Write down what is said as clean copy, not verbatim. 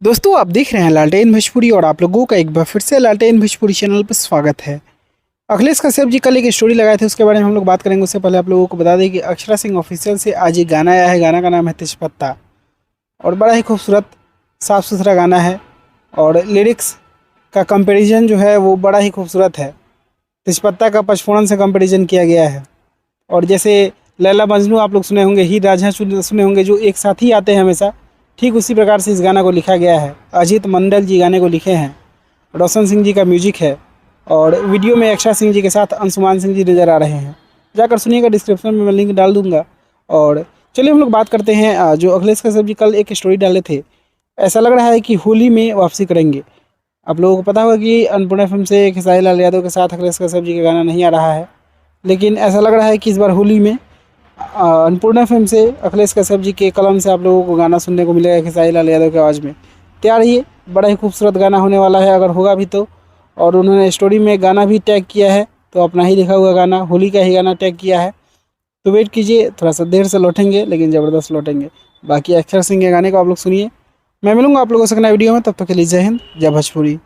दोस्तों आप देख रहे हैं लालटेन भोजपुरी और आप लोगों का एक बार फिर से लालटेन भोजपुरी चैनल पर स्वागत है। अखिलेश कश्यप जी कल एक स्टोरी लगाए थे, उसके बारे में हम लोग बात करेंगे। उससे पहले आप लोगों को बता दें कि अक्षरा सिंह ऑफिशियल से आज एक गाना आया है। गाना का नाम है तेजपत्ता और बड़ा ही खूबसूरत साफ़ सुथरा गाना है और लिरिक्स का कंपैरिजन जो है वो बड़ा ही खूबसूरत है। तेजपत्ता का पचफोड़न से कंपैरिजन किया गया है और जैसे लैला मजनू आप लोग सुने होंगे, हीर रांझा सुने होंगे, जो एक साथ ही आते हैं हमेशा, ठीक उसी प्रकार से इस गाना को लिखा गया है। अजीत मंडल जी गाने को लिखे हैं, रोशन सिंह जी का म्यूजिक है और वीडियो में अक्षरा सिंह जी के साथ अंशुमान सिंह जी नज़र आ रहे हैं। जाकर सुनिएगा, डिस्क्रिप्शन में मैं लिंक डाल दूंगा। और चलिए हम लोग बात करते हैं। जो अखिलेश कश्यप जी कल एक स्टोरी डाले थे, ऐसा लग रहा है कि होली में वापसी करेंगे। आप लोगों को पता होगा कि अन्नपूर्णा फिल्म से खेसारी लाल यादव के साथ अखिलेश कश्यप जी का गाना नहीं आ रहा है, लेकिन ऐसा लग रहा है कि इस बार होली में अन्नपूर्णा फिल्म से अखिलेश कश्यप जी के कलम से आप लोगों को गाना सुनने को मिलेगा खेसारी लाल यादव की आवाज़ में। तैयार रहिए, बड़ा ही खूबसूरत गाना होने वाला है अगर होगा भी तो। और उन्होंने स्टोरी में गाना भी टैग किया है, तो अपना ही लिखा हुआ गाना, होली का ही गाना टैग किया है। तो वेट कीजिए, थोड़ा सा देर से लौटेंगे लेकिन ज़बरदस्त लौटेंगे। बाकी अक्षर सिंह के गाने को आप लोग सुनिए। मैं मिलूंगा आप लोगों से नए वीडियो में, तब तक के लिए जय हिंद, जय भोजपुरी।